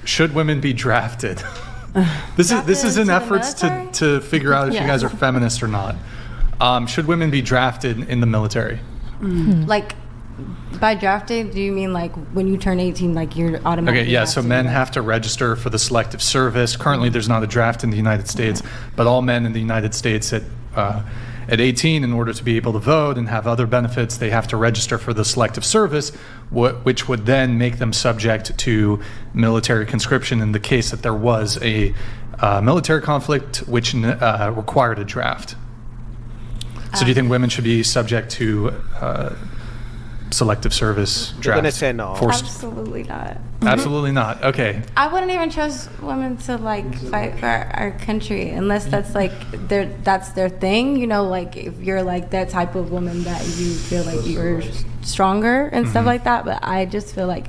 Should women be drafted? This is an effort to figure out if you guys are feminist or not. Should women be drafted in the military? Like, by drafted, do you mean like when you turn 18, like you're automatically? Okay, yeah. So men have to register for the selective service. Currently, there's not a draft in the United States, but all men in the United States at 18, in order to be able to vote and have other benefits, they have to register for the selective service, which would then make them subject to military conscription in the case that there was a military conflict which required a draft. So do you think women should be subject to selective service draft? You're going to say no. Absolutely not. Absolutely not. Okay. I wouldn't even trust women to like fight for our country unless that's like that's their thing. You know, like if you're like that type of woman that you feel like you're stronger and stuff like that. But I just feel like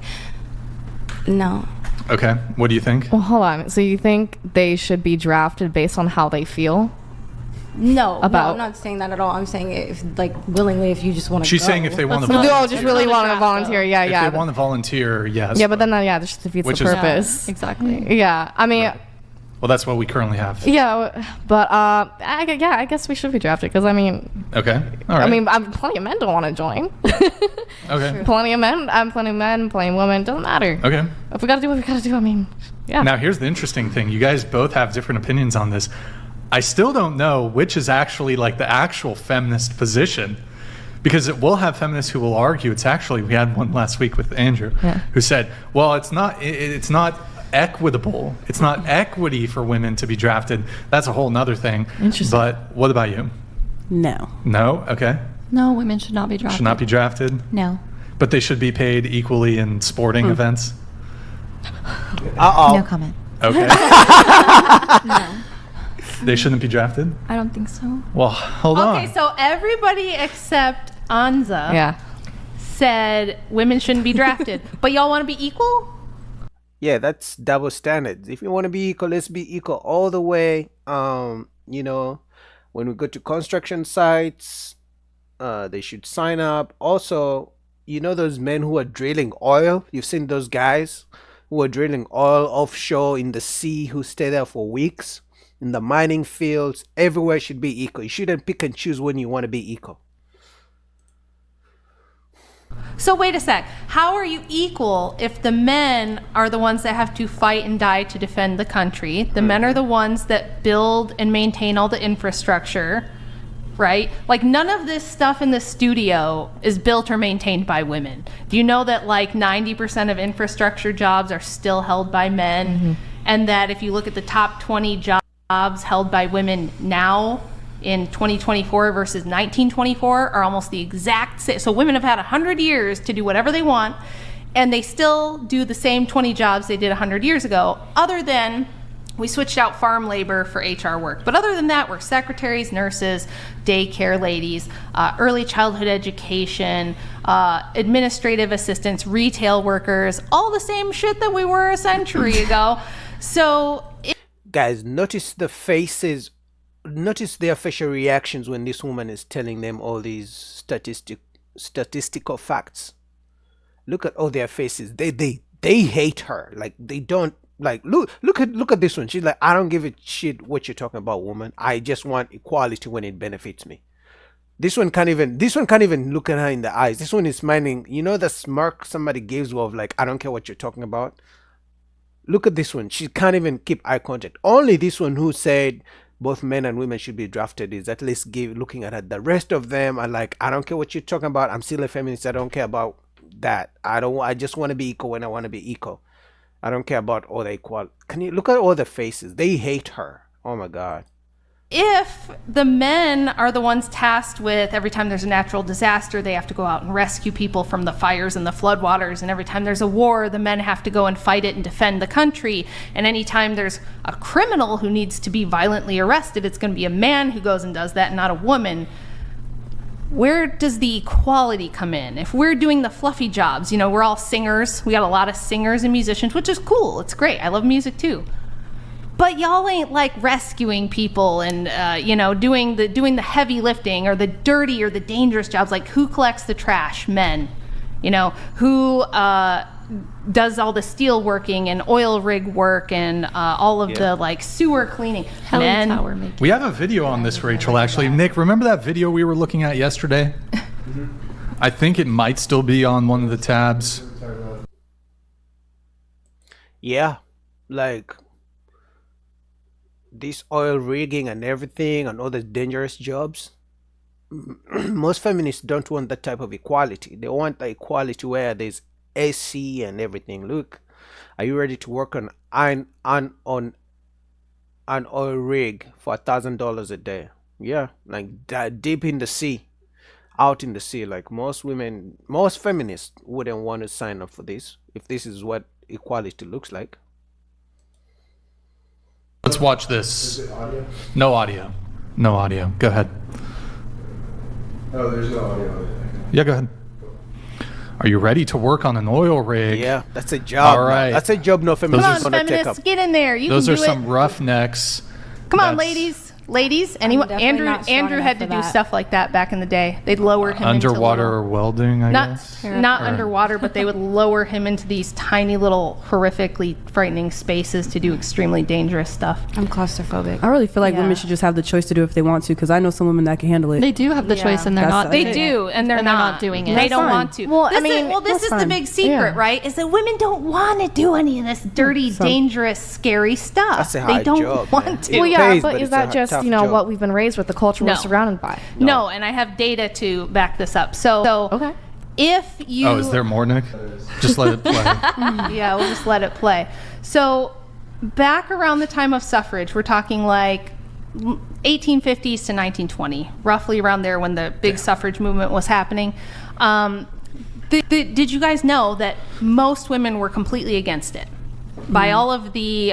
no. Okay. What do you think? Well, hold on. So you think they should be drafted based on how they feel? No, I'm not saying that at all. I'm saying if, like, willingly, if you just want to. She's saying if they want to. Just really want to volunteer. Yeah, if they want to volunteer, yes. Yeah, but then this just defeats the purpose. Yeah, exactly. Yeah, I mean. Right. Well, that's what we currently have. Yeah, but I guess we should be drafted because I mean. Okay. All right. I mean, plenty of men don't want to join. Okay. Plenty of men, plenty of women. Doesn't matter. Okay. If we gotta do what we gotta do, I mean, yeah. Now here's the interesting thing. You guys both have different opinions on this. I still don't know which is actually like the actual feminist position, because it will have feminists who will argue it's actually, we had one last week with Andrew who said, well, it's not equitable. It's not equity for women to be drafted. That's a whole nother thing. Interesting. But what about you? No. No? Okay. No, women should not be drafted. Should not be drafted? No. But they should be paid equally in sporting events? No comment. Okay. No. They shouldn't be drafted? I don't think so. Well, hold on. Okay, so everybody except Anza said women shouldn't be drafted. But y'all want to be equal? Yeah, that's double standards. If you want to be equal, let's be equal all the way. You know, when we go to construction sites, they should sign up. Also, you know those men who are drilling oil? You've seen those guys who are drilling oil offshore in the sea who stay there for weeks? In the mining fields, everywhere should be equal. You shouldn't pick and choose when you want to be equal. So wait a sec. How are you equal if the men are the ones that have to fight and die to defend the country? The men are the ones that build and maintain all the infrastructure, right? Like none of this stuff in the studio is built or maintained by women. Do you know that like 90% of infrastructure jobs are still held by men? And that if you look at the top 20 jobs held by women now in 2024 versus 1924 are almost the exact same. So women have had 100 years to do whatever they want, and they still do the same 20 jobs they did 100 years ago, other than we switched out farm labor for HR work. But other than that, we're secretaries, nurses, daycare ladies, early childhood education, administrative assistants, retail workers, all the same shit that we were a century ago. So guys, notice the faces, notice their facial reactions when this woman is telling them all these statistical facts. Look at all their faces. They hate her. Like they don't like look at this one. She's like, I don't give a shit what you're talking about, woman. I just want equality when it benefits me. This one can't even look at her in the eyes. This one is smiling. You know the smirk somebody gives of like, I don't care what you're talking about. Look at this one. She can't even keep eye contact. Only this one who said both men and women should be drafted is at least looking at her. The rest of them are like, I don't care what you're talking about. I'm still a feminist. I don't care about that. I just want to be equal when I want to be equal. I don't care about all the equality. Can you look at all the faces? They hate her. Oh my God. If the men are the ones tasked with every time there's a natural disaster, they have to go out and rescue people from the fires and the floodwaters, and every time there's a war, the men have to go and fight it and defend the country, and anytime there's a criminal who needs to be violently arrested, it's going to be a man who goes and does that, not a woman. Where does the equality come in? If we're doing the fluffy jobs, you know, we're all singers, we got a lot of singers and musicians, which is cool, it's great, I love music too. But y'all ain't like rescuing people and you know, doing the heavy lifting or the dirty or the dangerous jobs. Like who collects the trash? Men. You know, who does all the steel working and oil rig work and all of the like sewer cleaning. Heli Men, tower making. We have a video on this, Rachel, actually. Nick, remember that video we were looking at yesterday? I think it might still be on one of the tabs. Yeah, like this oil rigging and everything and all the dangerous jobs. Most feminists don't want that type of equality. They want the equality where there's AC and everything. Look, are you ready to work on an oil rig for $1,000 a day? Yeah, like that deep in the sea, out in the sea. Like most feminists wouldn't want to sign up for this if this is what equality looks like. Let's watch this. No audio. No audio. Go ahead. Oh, there's no audio on it. Yeah, go ahead. Are you ready to work on an oil rig? Yeah, that's a job. All right. That's a job no come feminist is on, gonna take feminists, up. get in there. You Those can are do some it. roughnecks. Come on, That's ladies. Anyone? definitely Andrew not strong Andrew enough had to for do that. stuff like that back in the day. They'd lower him Underwater into little, welding, I not guess. not Or- underwater, but they would lower him into these tiny little horrifically frightening spaces to do extremely dangerous stuff. I'm claustrophobic. I really feel like Yeah. women should just have the choice to do it if they want to, because I know some women that can handle it. They do have the Yeah. choice, and they're That's- not. They doing do, it. and they're not doing it. They That's don't fine. want to. Well, I this mean, is, this that's is the fine. big secret, Yeah. right? Is that women don't want to do any of this dirty, So- dangerous, scary stuff. That's a they hard don't job, want man. to. It Well, yeah, pays, but but is it's a that just, tough you know, job. what we've been raised with, the culture No. we're surrounded by? No, and I have data to back this up. So Okay. if you Oh, is there more, Nick? Just let it play. yeah, we'll just let it play. So back around the time of suffrage, we're talking like 1850s to 1920, roughly around there when the big suffrage movement was happening. Did you guys know that most women were completely against it? By all of the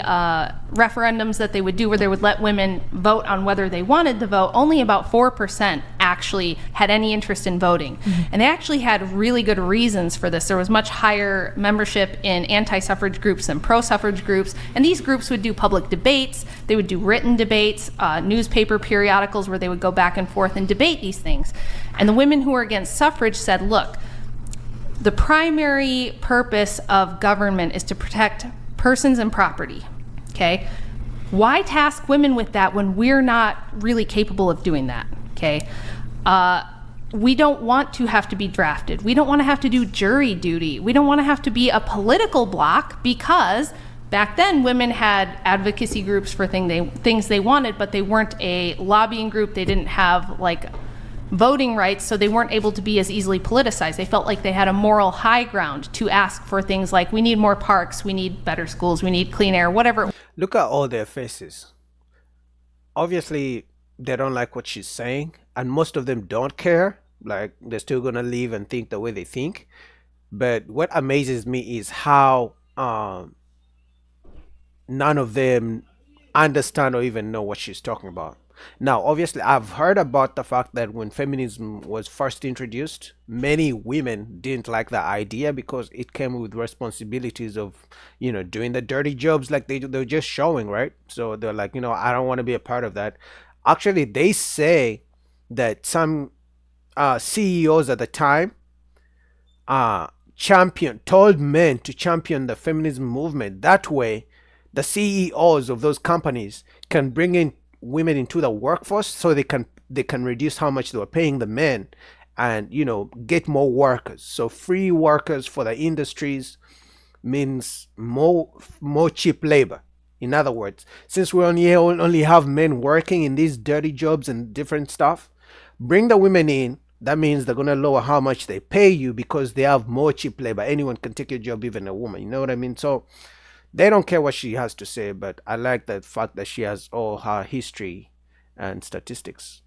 referendums that they would do where they would let women vote on whether they wanted to vote, only about 4% actually had any interest in voting. And they actually had really good reasons for this. There was much higher membership in anti-suffrage groups than pro-suffrage groups. And these groups would do public debates. They would do written debates, newspaper periodicals where they would go back and forth and debate these things. And the women who were against suffrage said, look, the primary purpose of government is to protect persons and property, okay? Why task women with that when we're not really capable of doing that, okay? We don't want to have to be drafted. We don't want to have to do jury duty. We don't want to have to be a political bloc because back then women had advocacy groups for things they wanted, but they weren't a lobbying group. They didn't have like voting rights, so they weren't able to be as easily politicized. They felt like they had a moral high ground to ask for things like, we need more parks, we need better schools, we need clean air, whatever. Look at all their faces. Obviously, they don't like what she's saying, and most of them don't care. Like, they're still gonna live and think the way they think. But what amazes me is how none of them understand or even know what she's talking about. Now, obviously, I've heard about the fact that when feminism was first introduced, many women didn't like the idea because it came with responsibilities of, you know, doing the dirty jobs like they're just showing, right? So they're like, you know, I don't want to be a part of that. Actually, they say that some CEOs at the time told men to champion the feminism movement. That way, the CEOs of those companies can bring in women into the workforce so they can reduce how much they were paying the men and, you know, get more workers. So free workers for the industries means more cheap labor. In other words, since we only have men working in these dirty jobs and different stuff, bring the women in. That means they're going to lower how much they pay you because they have more cheap labor. Anyone can take your job, even a woman. You know what I mean? So they don't care what she has to say, but I like the fact that she has all her history and statistics.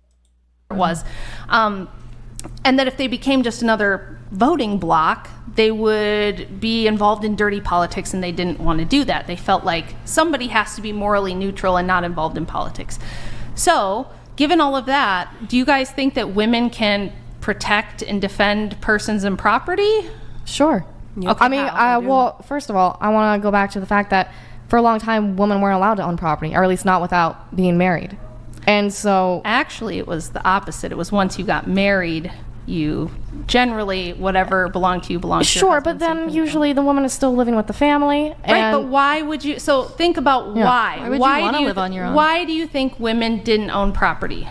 Was. And that if they became just another voting bloc, they would be involved in dirty politics, and they didn't want to do that. They felt like somebody has to be morally neutral and not involved in politics. So, given all of that, do you guys think that women can protect and defend persons and property? Sure. Yeah. I mean, How? well, first of all, I want to go back to the fact that for a long time, women weren't allowed to own property, or at least not without being married. And so, Actually, it was the opposite. It was once you got married, you generally whatever belonged to you belongs to your Sure, but husband, same then kind of usually the woman is still living with the family. thing. Right, and but why would you? So think about why. Why would you wanna do live on your own? Why do you think women didn't own property?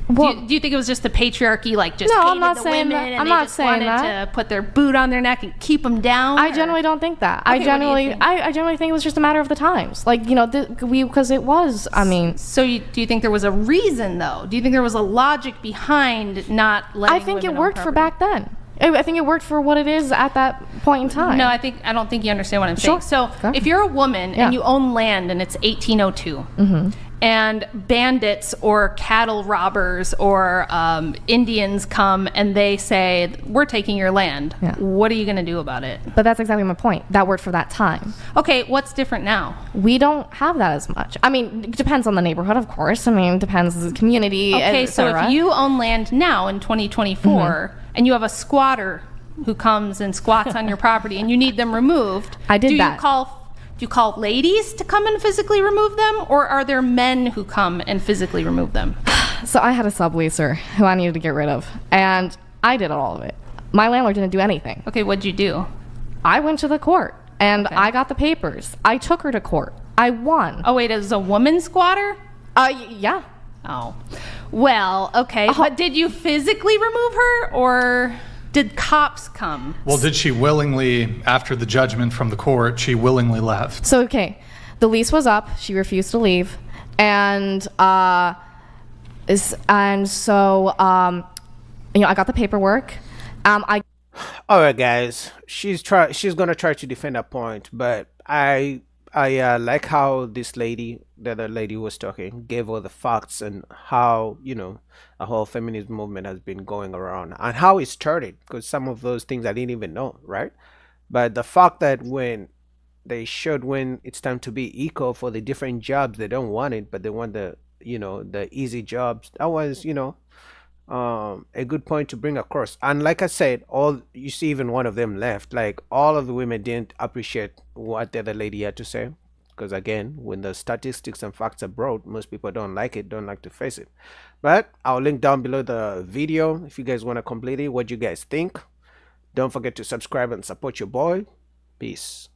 Well, Do you think it was just the patriarchy, like just No, I'm hated not the saying women that. and I'm they not just saying wanted that. to put their boot on their neck and keep them down? I or- generally don't think that. Okay, what do you think? I generally think it was just a matter of the times. Like, you know, because it was, I mean, So do you think there was a reason, though? Do you think there was a logic behind not letting I think it women own worked for property? back then. I think it worked for what it is at that point in time. No, I don't think you understand what I'm Sure. saying. So Okay. if you're a woman Yeah. and you own land and it's 1802, and bandits or cattle robbers or Indians come and they say, we're taking your land, Yeah. what are you going to do about it? But that's exactly my point. That worked for that time. Okay, what's different now? We don't have that as much. I mean, it depends on the neighborhood, of course. I mean, it depends on the community. Okay, et so cetera. if you own land now in 2024 and you have a squatter who comes and squats on your property and you need them removed, I did do that. you call ladies to come and physically remove them, or are there men who come and physically remove them? So I had a subleaser who I needed to get rid of, and I did all of it. My landlord didn't do anything. Okay, what'd you do? I went to the court, and Okay. I got the papers. I took her to court. I won. Oh wait, as a woman squatter? Yeah. Oh, well, okay. But did you physically remove her, or did cops come? Well, did she willingly, after the judgment from the court, she willingly left? So, okay, the lease was up. She refused to leave. And, so, you know, I got the paperwork. All right, guys. She's gonna try to defend her point, but I like how this lady, the other lady who was talking, gave all the facts and how, you know, the whole feminist movement has been going around and how it started. Because some of those things I didn't even know, right? But the fact that when they showed when it's time to be equal for the different jobs, they don't want it, but they want the, you know, the easy jobs. That was, you know, a good point to bring across. And like I said, all you see, even one of them left. Like all of the women didn't appreciate what the other lady had to say, because again, when the statistics and facts are brought, most people don't like it, don't like to face it. But I'll link down below the video if you guys want to complete it, what you guys think. Don't forget to subscribe and support your boy. Peace.